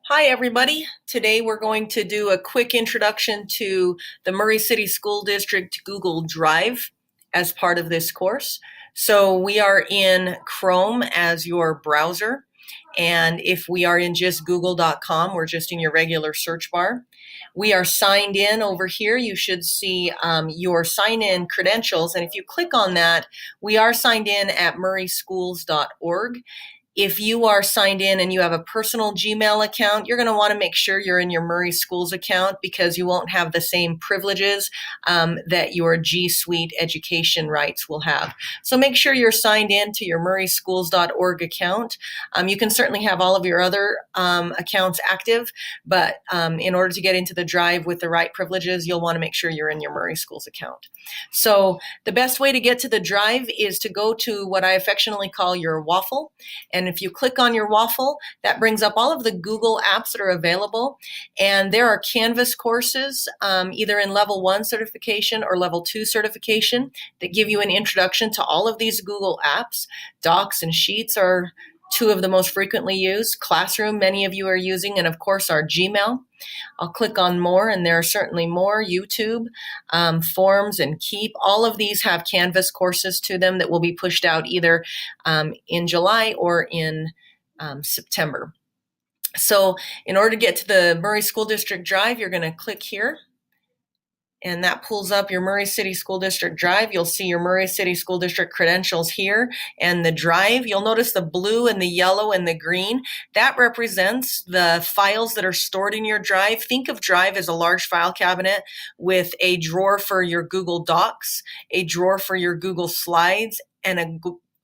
Hi everybody. Today we're going to do a quick introduction to the Murray City School District Google Drive as part of this course. So we are in Chrome as your browser, and if we are in just google.com, we're just in your regular search bar. We are signed in over here. You should see your sign-in credentials, and if you click on that, we are signed in at murrayschools.org. If you are signed in and you have a personal Gmail account, you're going to want to make sure you're in your Murray Schools account because you won't have the same privileges that your G Suite education rights will have. So make sure you're signed in to your murrayschools.org account. You can certainly have all of your other accounts active, but in order to get into the Drive with the right privileges, you'll want to make sure you're in your Murray Schools account. So the best way to get to the Drive is to go to what I affectionately call your waffle. And if you click on your waffle, that brings up all of the Google apps that are available. And there are Canvas courses, either in level 1 certification or level 2 certification, that give you an introduction to all of these Google apps. Docs and Sheets are two of the most frequently used. Classroom, many of you are using, and of course our Gmail. I'll click on more, and there are certainly more. YouTube, Forms, and Keep. All of these have Canvas courses to them that will be pushed out either in July or in September. So in order to get to the Murray School District Drive, you're going to click here. And that pulls up your Murray City School District Drive. You'll see your Murray City School District credentials here and the Drive. You'll notice the blue and the yellow and the green. That represents the files that are stored in your Drive. Think of Drive as a large file cabinet with a drawer for your Google Docs, a drawer for your Google Slides, and a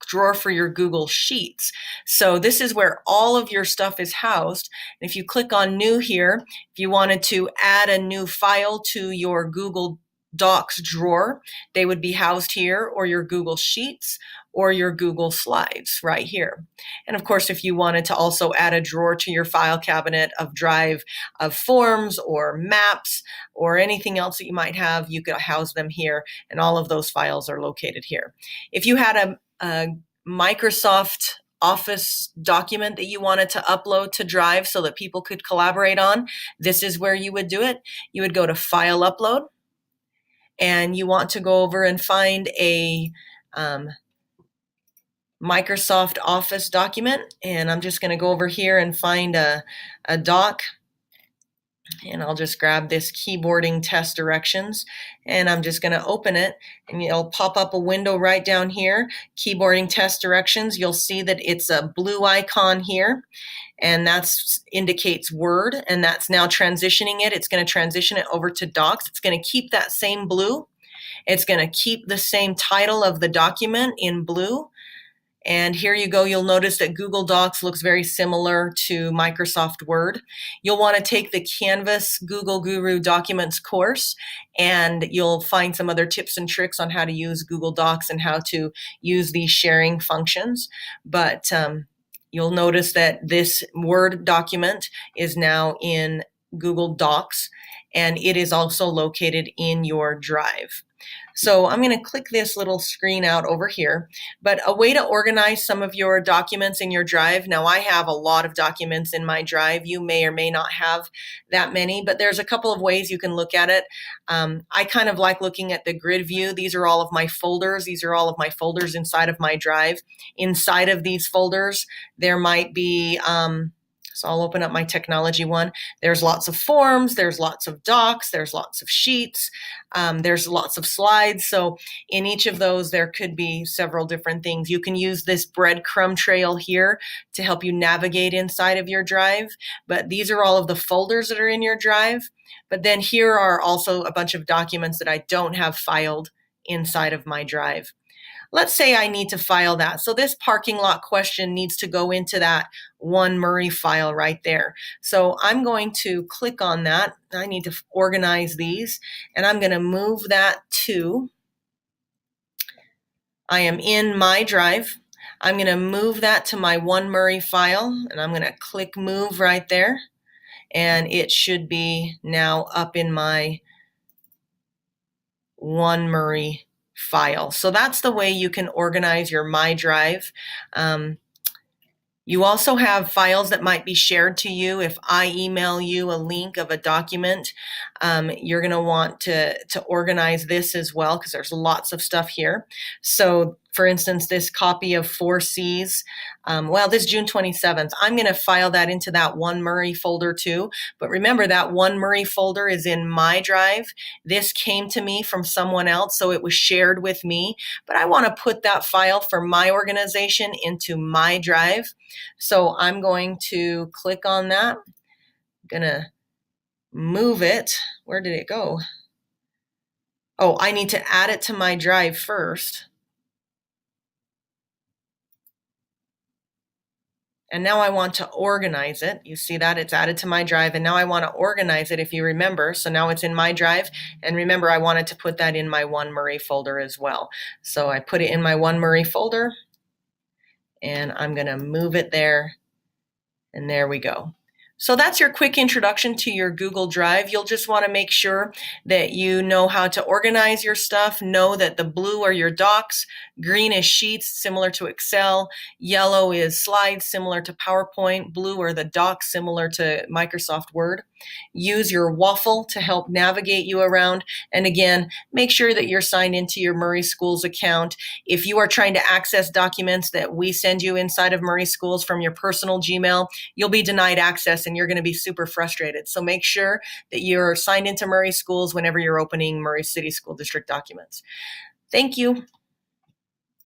drawer for your Google Sheets. So this is where all of your stuff is housed. And if you click on New here, if you wanted to add a new file to your Google Docs drawer, they would be housed here, or your Google Sheets, or your Google Slides right here. And of course, if you wanted to also add a drawer to your file cabinet of Drive of forms or maps or anything else that you might have, you could house them here, and all of those files are located here. If you had a Microsoft Office document that you wanted to upload to Drive so that people could collaborate on, this is where you would do it. You would go to File Upload, and you want to go over and find a Microsoft Office document. And I'm just going to go over here and find a doc. And I'll just grab this keyboarding test directions, and I'm just going to open it, and it'll pop up a window right down here, keyboarding test directions. You'll see that it's a blue icon here, and that indicates Word, and that's now transitioning it. It's going to transition it over to Docs. It's going to keep that same blue. It's going to keep the same title of the document in blue. And here you go. You'll notice that Google Docs looks very similar to Microsoft Word. You'll want to take the Canvas Google Guru Documents course, and you'll find some other tips and tricks on how to use Google Docs and how to use these sharing functions. But you'll notice that this Word document is now in Google Docs, and it is also located in your Drive. So I'm going to click this little screen out over here, but a way to organize some of your documents in your Drive. Now I have a lot of documents in my Drive. You may or may not have that many, but there's a couple of ways you can look at it. I kind of like looking at the grid view. These are all of my folders. These are all of my folders inside of my Drive. Inside of these folders, there might be so I'll open up my technology one. There's lots of forms, there's lots of docs, there's lots of sheets, there's lots of slides. So in each of those, there could be several different things. You can use this breadcrumb trail here to help you navigate inside of your Drive. But these are all of the folders that are in your Drive. But then here are also a bunch of documents that I don't have filed inside of my Drive. Let's say I need to file that. So this parking lot question needs to go into that one Murray file right there. So I'm going to click on that. I need to organize these, and I'm going to move that to, I am in my Drive. I'm going to move that to my one Murray file, and I'm going to click move right there. And it should be now up in my one Murray file. So that's the way you can organize your My Drive. You also have files that might be shared to you. If I email you a link of a document, you're going to want to organize this as well, because there's lots of stuff here. So for instance, this copy of 4Cs, this June 27th, I'm going to file that into that One Murray folder too. But remember, that One Murray folder is in my drive. This came to me from someone else, so it was shared with me. But I want to put that file for my organization into my drive. So I'm going to click on that. I'm gonna move it. Where did it go? Oh, I need to add it to my drive first. And now I want to organize it. You see that it's added to my drive, and now I want to organize it, if you remember. So now it's in my drive, and remember, I wanted to put that in my One Murray folder as well. So I put it in my One Murray folder, and I'm going to move it there, and there we go. So that's your quick introduction to your Google Drive. You'll just want to make sure that you know how to organize your stuff. Know that the blue are your docs, green is sheets similar to Excel, yellow is slides similar to PowerPoint, blue are the docs similar to Microsoft Word. Use your waffle to help navigate you around. And again, make sure that you're signed into your Murray Schools account. If you are trying to access documents that we send you inside of Murray Schools from your personal Gmail, you'll be denied access and you're going to be super frustrated. So make sure that you're signed into Murray Schools whenever you're opening Murray City School District documents. Thank you.